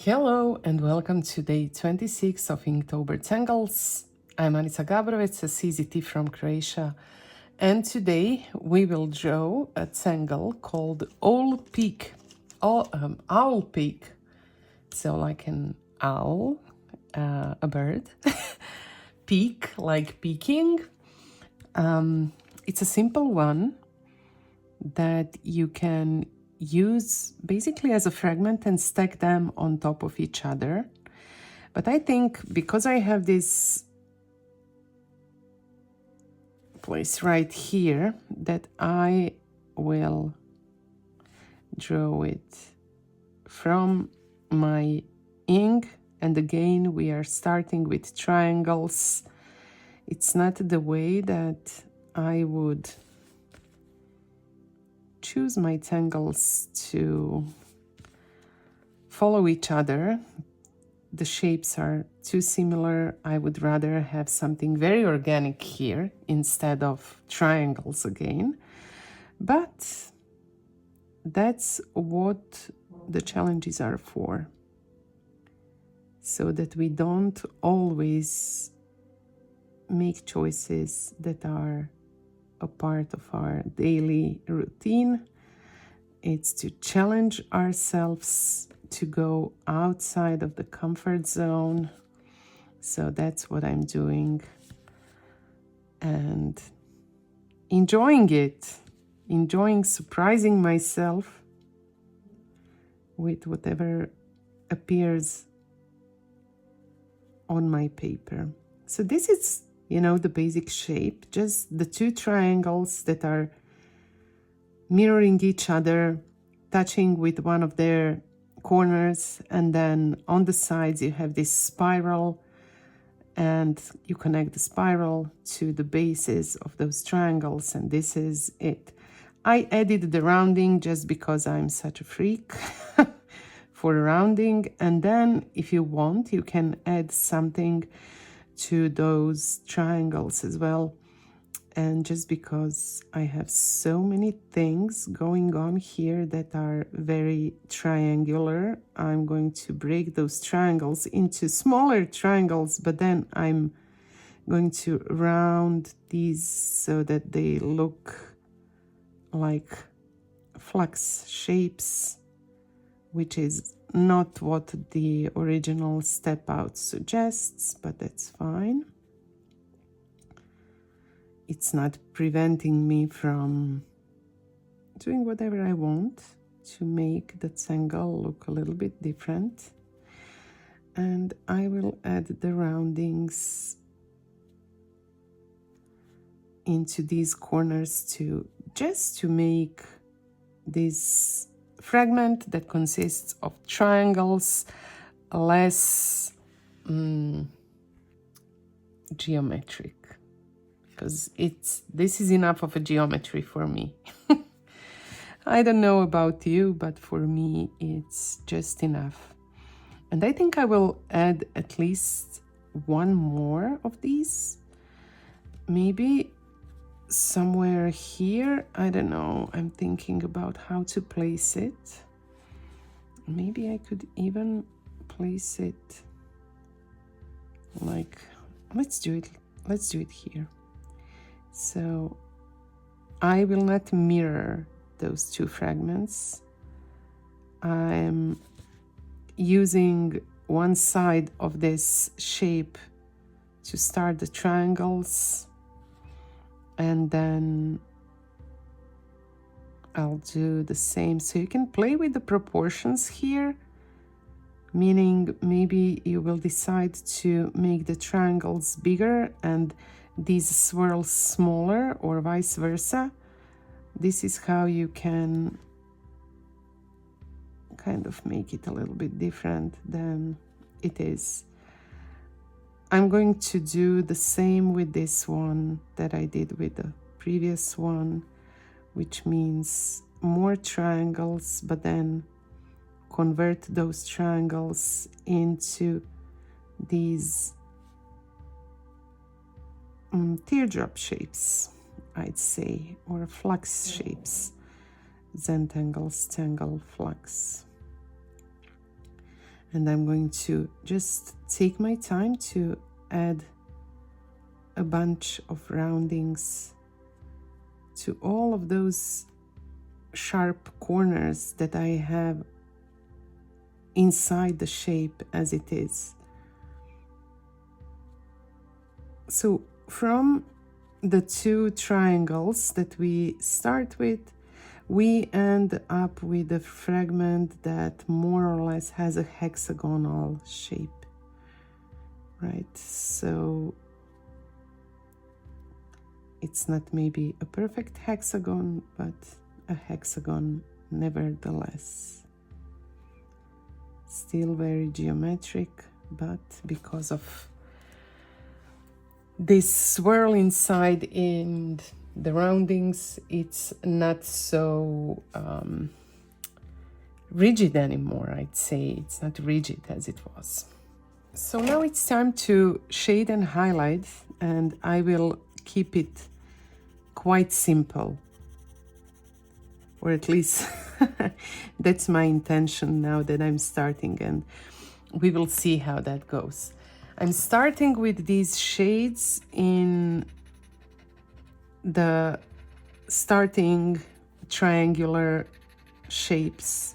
Hello and welcome to day 26 of Inktober Tangles. I'm Anica Gabrovec, a CZT from Croatia, and today we will draw a tangle called Owlpeek. Owlpeek. So like an owl, a bird. Peak, like peeking. It's a simple one that you can use basically as a fragment and stack them on top of each other. But I think because I have this place right here that I will draw it from my ink, and again we are starting with triangles. It's not the way that I would choose my tangles to follow each other. The shapes are too similar. I would rather have something very organic here instead of triangles again. But that's what the challenges are for, so that we don't always make choices that are a part of our daily routine. It's to challenge ourselves to go outside of the comfort zone. So that's what I'm doing and enjoying it, enjoying surprising myself with whatever appears on my paper. So this is, the basic shape, just the two triangles that are mirroring each other, touching with one of their corners, and then on the sides you have this spiral, and you connect the spiral to the bases of those triangles, and this is it. I added the rounding just because I'm such a freak for rounding, and then if you want you can add something to those triangles as well. And just because I have so many things going on here that are very triangular, I'm going to break those triangles into smaller triangles, but then I'm going to round these so that they look like flux shapes, which is not what the original step out suggests, but that's fine. It's not preventing me from doing whatever I want to make the tangle look a little bit different. And I will add the roundings into these corners just to make this fragment that consists of triangles less geometric. Because this is enough of a geometry for me. I don't know about you, but for me it's just enough. And I think I will add at least one more of these. Maybe somewhere here, I don't know. I'm thinking about how to place it. Maybe I could even place it like, let's do it here. So I will not mirror those two fragments. I'm using one side of this shape to start the triangles, and then I'll do the same. So you can play with the proportions here, meaning maybe you will decide to make the triangles bigger and these swirls smaller, or vice versa. This is how you can kind of make it a little bit different than it is. I'm going to do the same with this one that I did with the previous one, which means more triangles, but then convert those triangles into these teardrop shapes, I'd say, or flux shapes. Zentangles, tangle, flux. And I'm going to just take my time to add a bunch of roundings to all of those sharp corners that I have inside the shape as it is. So from the two triangles that we start with, we end up with a fragment that more or less has a hexagonal shape, right? So it's not maybe a perfect hexagon, but a hexagon nevertheless. Still very geometric, but because of this swirl inside and the roundings, it's not so rigid anymore, I'd say. It's not rigid as it was. So now it's time to shade and highlight, and I will keep it quite simple. Or at least that's my intention now that I'm starting, and we will see how that goes. I'm starting with these shades in the starting triangular shapes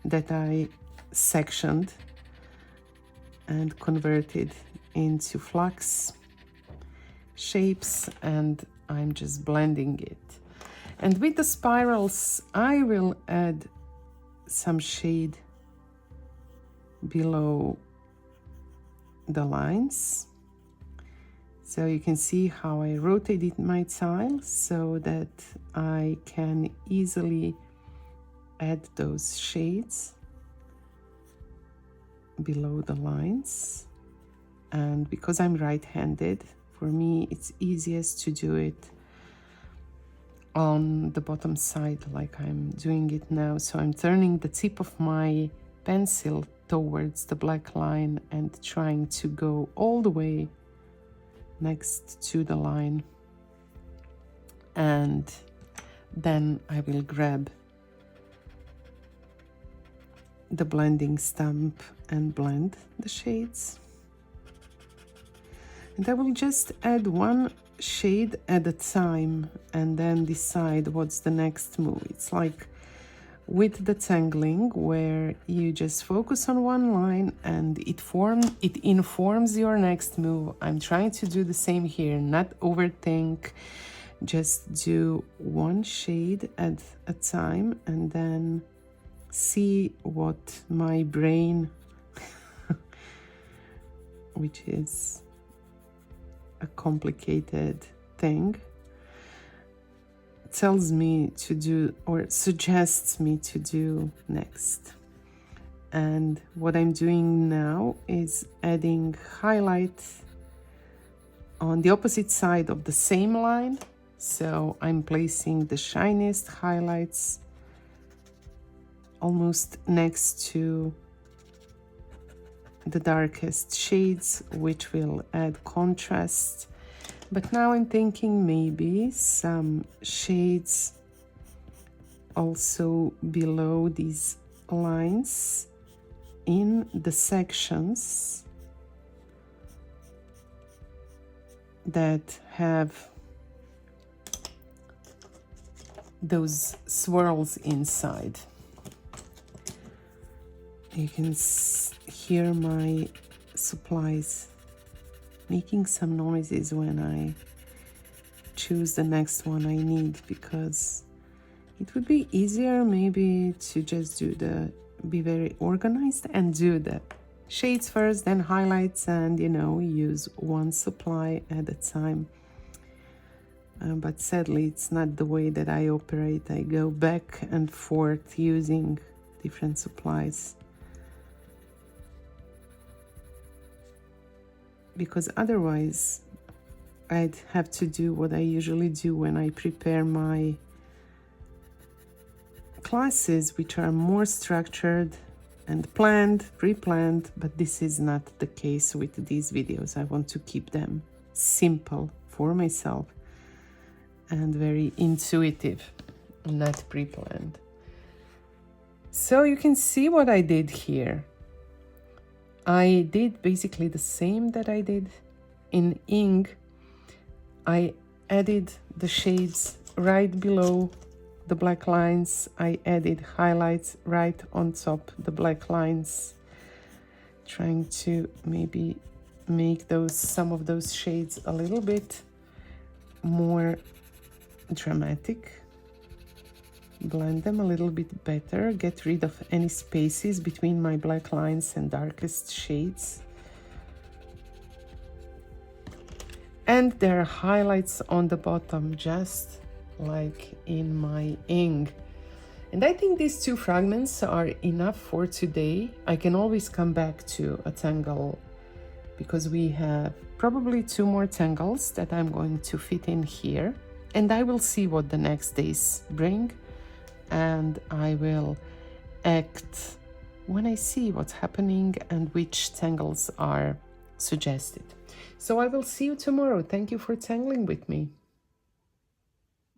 that I sectioned and converted into flux shapes, and I'm just blending it. And with the spirals, I will add some shade below the lines. So you can see how I rotated my tile so that I can easily add those shades below the lines. And because I'm right-handed, for me it's easiest to do it on the bottom side like I'm doing it now. So I'm turning the tip of my pencil towards the black line and trying to go all the way next to the line, and then I will grab the blending stump and blend the shades. And I will just add one shade at a time and then decide what's the next move. It's like with the tangling, where you just focus on one line and it informs your next move. I'm trying to do the same here, not overthink, just do one shade at a time and then see what my brain, which is a complicated thing, tells me to do or suggests me to do next. And what I'm doing now is adding highlight on the opposite side of the same line. So I'm placing the shiniest highlights almost next to the darkest shades, which will add contrast. But now I'm thinking maybe some shades also below these lines in the sections that have those swirls inside. You can hear my supplies making some noises when I choose the next one I need, because it would be easier maybe to just be very organized and do the shades first, then highlights, and use one supply at a time. But sadly, it's not the way that I operate. I go back and forth using different supplies, because otherwise I'd have to do what I usually do when I prepare my classes, which are more structured and planned, pre-planned, but this is not the case with these videos. I want to keep them simple for myself and very intuitive, not pre-planned. So you can see what I did here. I did basically the same that I did in ink. I added the shades right below the black lines. I added highlights right on top the black lines, trying to maybe make some of those shades a little bit more dramatic. Blend them a little bit better, get rid of any spaces between my black lines and darkest shades. And there are highlights on the bottom, just like in my ink. And I think these two fragments are enough for today. I can always come back to a tangle because we have probably 2 more tangles that I'm going to fit in here. And I will see what the next days bring. And I will act when I see what's happening and which tangles are suggested. So I will see you tomorrow. Thank you for tangling with me.